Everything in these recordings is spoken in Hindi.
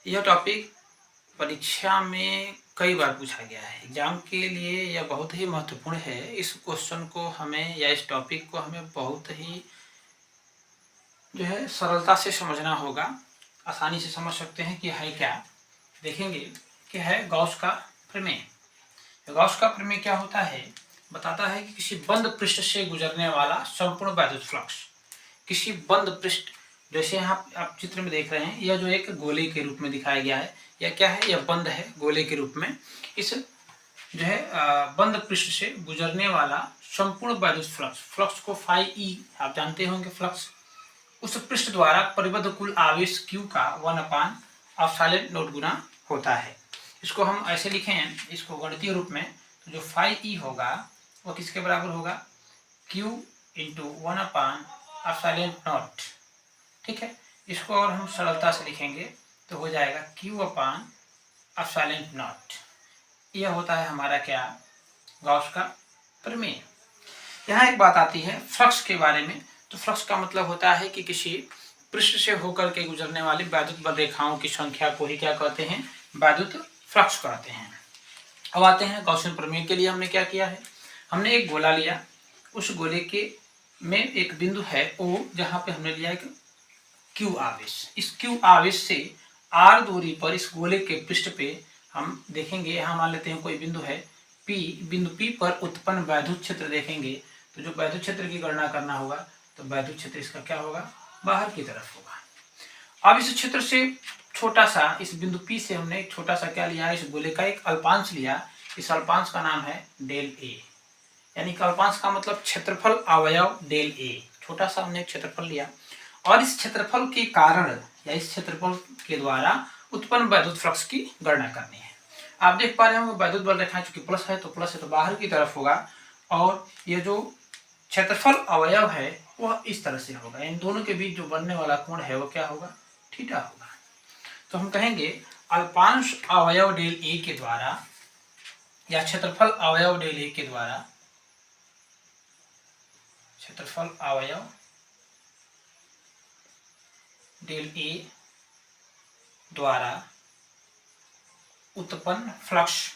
यह टॉपिक परीक्षा में कई बार पूछा गया है। एग्ज़ाम के लिए यह बहुत ही महत्वपूर्ण है। इस क्वेश्चन को हमें या इस टॉपिक को हमें बहुत ही सरलता से समझना होगा। आसानी से समझ सकते हैं कि है क्या। देखेंगे कि है गॉस का प्रमेय। गॉस का प्रमेय क्या होता है? बताता है कि किसी बंद पृष्ठ से गुजरने वाला संपूर्ण वैद्युत फ्लक्स, किसी बंद पृष्ठ, जैसे यहाँ आप चित्र में देख रहे हैं, यह जो एक गोले के रूप में दिखाया गया है, यह क्या है? यह बंद है गोले के रूप में। इस बंद पृष्ठ से गुजरने वाला संपूर्ण वैद्युत फ्लक्स, फ्लक्स को फाई ई आप जानते होंगे फ्लक्स, उस पृष्ठ द्वारा परिबद्ध कुल आवेश Q का 1/ε0 गुना होता है। इसको हम ऐसे लिखें, इसको गणितीय रूप में, तो जो फाई ई होगा वह किसके बराबर होगा? Q into 1/ε0। ठीक है, इसको और हम सरलता से लिखेंगे तो हो जाएगा Q/ε0। यह होता है हमारा क्या? गॉस का प्रमेय। यहाँ एक बात आती है फ्लक्स के बारे में। तो फ्लक्स का मतलब होता है कि किसी पृष्ठ से होकर के गुजरने वाली वैद्युत रेखाओं की संख्या को ही क्या कहते हैं? वैद्युत फ्लक्स कहते हैं। अब आते हैं गॉसियन प्रमेय के लिए हमने क्या किया है? हमने एक गोला लिया, उस गोले के में एक बिंदु है O, जहाँ पे हमने लिया एक Q आवेश। इस Q आवेश से R दूरी पर इस गोले के पृष्ठ पे हम देखेंगे, यहाँ मान लेते हैं कोई बिंदु है P, बिंदु P पर उत्पन्न वैद्युत क्षेत्र देखेंगे। तो जो वैद्युत क्षेत्र की गणना करना होगा, तो वैद्युत क्षेत्र इसका क्या होगा? बाहर की तरफ होगा। अब इस क्षेत्र से छोटा सा, इस बिंदु P से हमने एक छोटा सा क्या लिया? इस गोले का एक अल्पांश लिया। इस अल्पांश का नाम है डेल A, यानी कि अल्पांश का मतलब क्षेत्रफल अवयव डेल A। छोटा सा हमने एक क्षेत्रफल लिया और इस क्षेत्रफल के कारण या इस क्षेत्रफल के द्वारा उत्पन्न वैद्युत फ्लक्स की गणना करनी है। आप देख पा रहे होंगे वैद्युत बल रेखाएं चूंकि प्लस है तो बाहर की तरफ होगा, और ये जो क्षेत्रफल अवयव है वह इस तरह से होगा। इन दोनों के बीच जो बनने वाला कोण है वो क्या होगा? थीटा होगा। तो हम कहेंगे अल्पांश अवयव डेल ए के द्वारा या क्षेत्रफल अवयव डेल ए के द्वारा, क्षेत्रफल अवयव डेल ए द्वारा उत्पन्न फ्लक्स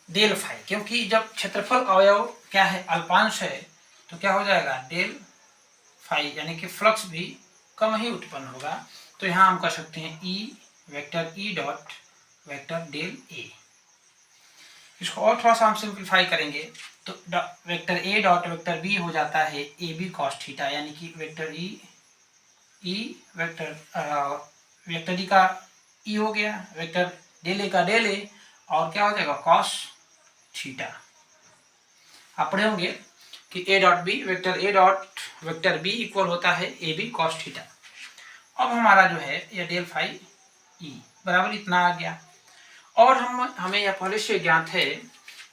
डेल फाई, क्योंकि जब क्षेत्रफल अवयव क्या है? अल्पांश है, तो क्या हो जाएगा? डेल फाई, यानी कि फ्लक्स भी कम ही उत्पन्न होगा। तो यहाँ हम कर सकते हैं E vector E dot vector del A। इसको और थोड़ा सा हम सिंप्लीफाई करेंगे तो vector A dot vector B हो जाता है AB cos थीटा, यानी कि वेक्टर E वेक्टर E का E हो गया, वेक्टर डेल A का डेल A, और क्या हो जाएगा? cos theta. आप पढ़े होंगे कि A dot B vector A dot vector B equal होता है AB cos थीटा। अब हमारा जो है यह डेल फाई E बराबर इतना आ गया। और हमें यह पहले से ज्ञात है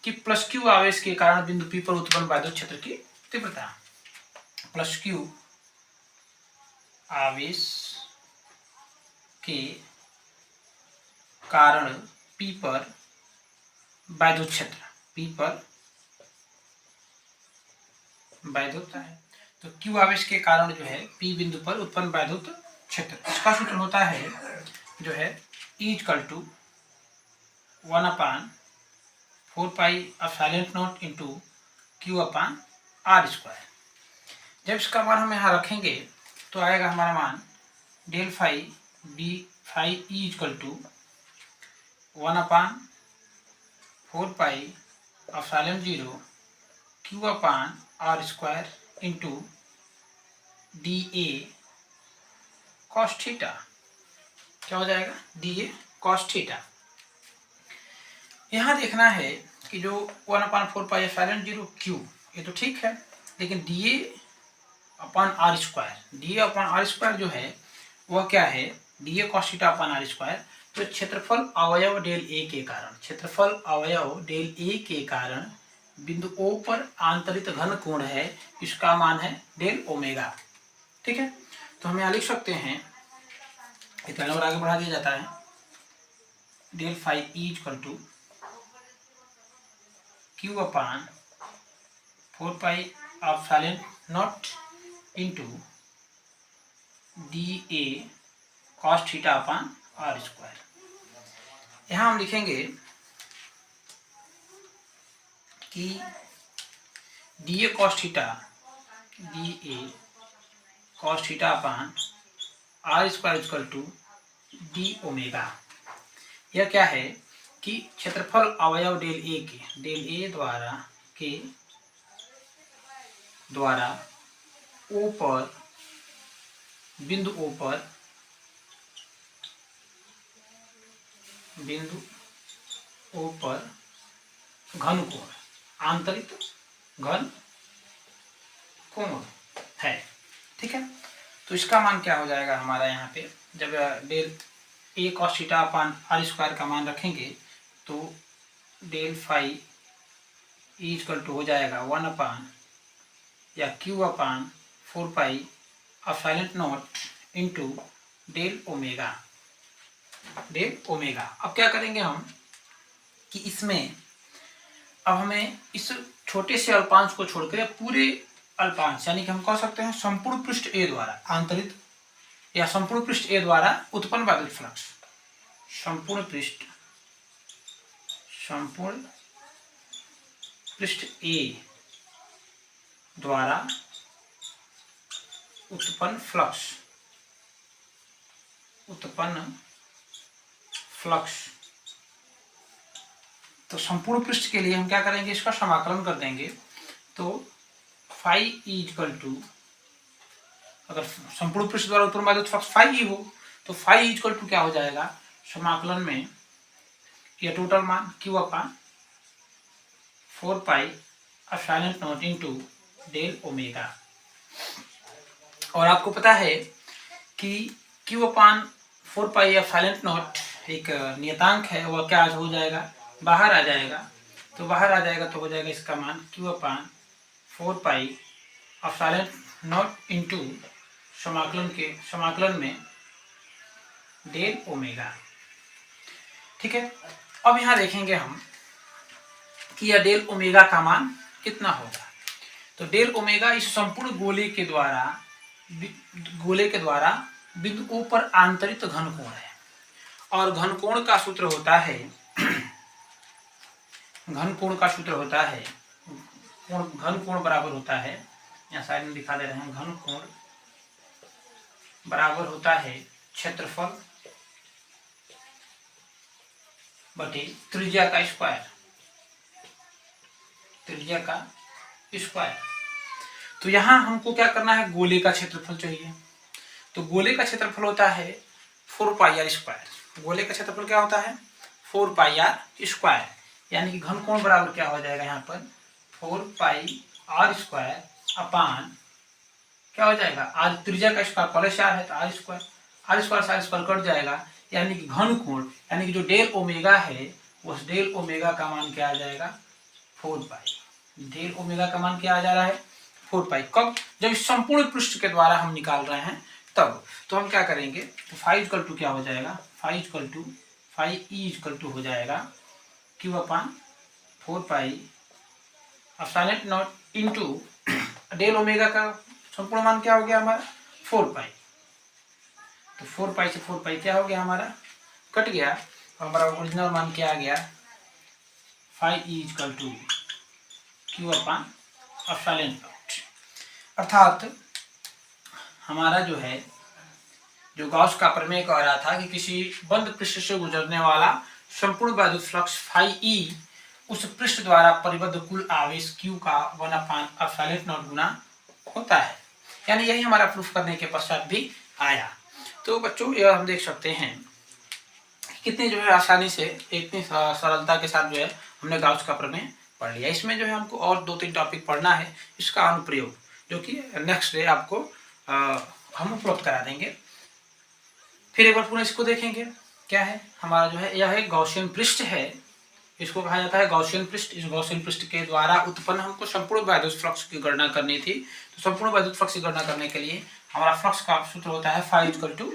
कि प्लस Q आवेश के कारण बिंदु P पर उत्पन्न वैद्युत क्षेत्र की तीव्रता, प्लस Q आवेश के कारण P पर वैद्युत क्षेत्र, P पर वैद्युत है, तो Q आवेश के कारण जो है P बिंदु पर उत्पन्न वैद्युत क्षेत्र, इसका सूत्र होता है जो है E equal to 1/4πε0 into Q/r²। जब इसका मान हम यहाँ रखेंगे तो आएगा हमारा मान del phi B phi E equal to 1/4πε0 Q/r² into DA cos theta. क्या हो जाएगा? DA cos theta. यहाँ देखना है कि जो 1/4πε0 Q, ये तो ठीक है, लेकिन DA/r² जो है वह क्या है? DA cos θ/r²। तो क्षेत्रफल अवयव डेल A के कारण, क्षेत्रफल अवयव डेल A के कारण बिंदु O पर आंतरिक घन कोण है, इसका मान है डेल ओमेगा। ठीक है, तो हम यहाँ लिख सकते हैं, इतना नंबर आगे बढ़ा दिया जाता है, del phi E equal to Q/4πε0 naught into D A cos theta upon R square. यहाँ हम लिखेंगे कि D A cos theta upon R square equal to D omega. यह क्या है कि क्षेत्रफल अवयव डेल ए द्वारा ओ पर बिंदु ओ पर घन कोण, आंतरिक घन कोण है। ठीक है, तो इसका मान क्या हो जाएगा हमारा यहाँ पे, जब del A cos theta upon R square का मान रखेंगे तो डेल फाई इक्वल टू हो जाएगा 1 अपान या Q upon 4 pi epsilon naught into del omega. अब क्या करेंगे हम कि इसमें अब हमें इस छोटे से अल्पांश को छोड़कर पूरे अल्पांश यानी कि हम कह सकते हैं संपूर्ण पृष्ठ ए द्वारा आंतरिक या संपूर्ण पृष्ठ ए द्वारा उत्पन्न वैद्युत फ्लक्स, संपूर्ण पृष्ठ ए द्वारा उत्पन्न फ्लक्स। तो संपूर्ण पृष्ठ के लिए हम क्या करेंगे, इसका समाकलन कर देंगे। तो फाई इक्वल टू, अगर संपूर्ण पृष्ठ द्वारा उत्पन्न वैद्युत फ्लक्स फाई ई हो तो फाई इक्वल टू क्या हो जाएगा, समाकलन में यह टोटल मान Q upon 4 pi epsilon naught into del omega. और आपको पता है कि Q upon 4 pi epsilon naught एक नियतांक है, वह क्या हो जाएगा, बाहर आ जाएगा। तो बाहर आ जाएगा तो हो जाएगा इसका मान Q upon 4 pi epsilon naught into समाकलन में डेल ओमेगा। ठीक है, अब यहाँ देखेंगे हम कि यह डेल ओमेगा का मान कितना होगा। तो डेल ओमेगा इस संपूर्ण गोले के द्वारा बिंदु ओ पर आंतरिक घन कोण है, और घन कोण का सूत्र होता है घन कोण बराबर होता है, यहाँ साइड में दिखा दे रहे हैं, घन कोण बराबर होता है क्षेत्रफल बटे त्रिज्या का स्क्वायर। तो यहाँ हमको क्या करना है, गोले का क्षेत्रफल चाहिए। तो गोले का क्षेत्रफल होता है 4 पाई आर स्क्वायर। गोले का क्षेत्रफल क्या होता है, 4 पाई आर स्क्वायर, यानी कि घन कोण बराबर क्या हो जाएगा यहाँ पर 4 पाई आर स्क्वायर अपान क्या हो जाएगा, आर त्रिज्या का स्क्वायर पहले से आर है तो आर स्क्वायर कट जाएगा, यानी कि घन कोण यानी कि जो डेल ओमेगा है उस डेल ओमेगा का मान क्या आ जाएगा 4 पाई। डेल ओमेगा का मान क्या आ जा रहा है 4 पाई। कब, जब इस संपूर्ण पृष्ठ के द्वारा हम निकाल रहे हैं तब। तो हम क्या करेंगे, तो फाई इक्वल टू क्या हो जाएगा, फाई ई इक्वल टू हो जाएगा Q upon 4 pi epsilon naught into del omega का संपूर्ण मान क्या हो गया हमारा 4 पाई। तो 4 पाई से 4 पाई क्या हो गया हमारा, कट गया। हमारा ओरिजिनल मान क्या आ गया, phi E equal to Q upon epsilon naught. अर्थात हमारा जो गॉस का प्रमेय कह रहा था कि किसी बंद पृष्ठ से गुजरने वाला संपूर्ण वैद्युत फ्लक्स फाई ई उस पृष्ठ द्वारा परिबद्ध कुल आवेश Q का 1 अपान एप्सिलॉन नॉट गुना होता है, यानी यही हमारा प्रूफ करने के पश्चात भी आया। तो बच्चों यह हम देख सकते हैं कितनी आसानी से इतनी सरलता के साथ हमने गॉस का प्रमेय पढ़ लिया। इसमें हमको और 2-3 टॉपिक पढ़ना है, इसका अनुप्रयोग जो कि नेक्स्ट डे आपको हम उपलब्ध करा देंगे। फिर एक बार पुनः इसको देखेंगे, क्या है हमारा यह है गॉसियन पृष्ठ है, इसको कहा जाता है गॉसियन पृष्ठ। इस गॉसियन पृष्ठ के द्वारा उत्पन्न हमको संपूर्ण वैद्युत फ्लक्स की गणना करनी थी। तो संपूर्ण वैद्युत फ्लक्स की गणना करने के लिए हमारा फ्लक्स का सूत्र होता है phi equal to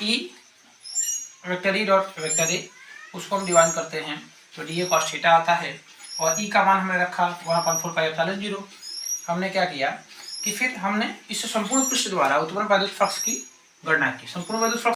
E vector E dot vector A, उसको हम डिवाइड करते हैं तो डी ए कॉस थीटा आता है, और ई का मान हमने रखा 1/4 पाई एप्सिलॉन 0। हमने क्या किया कि फिर हमने इस संपूर्ण पृष्ठ द्वारा उत्पन्न वैद्युत फ्लक्स की गणना की। संपूर्ण वैद्युत फ्लक्स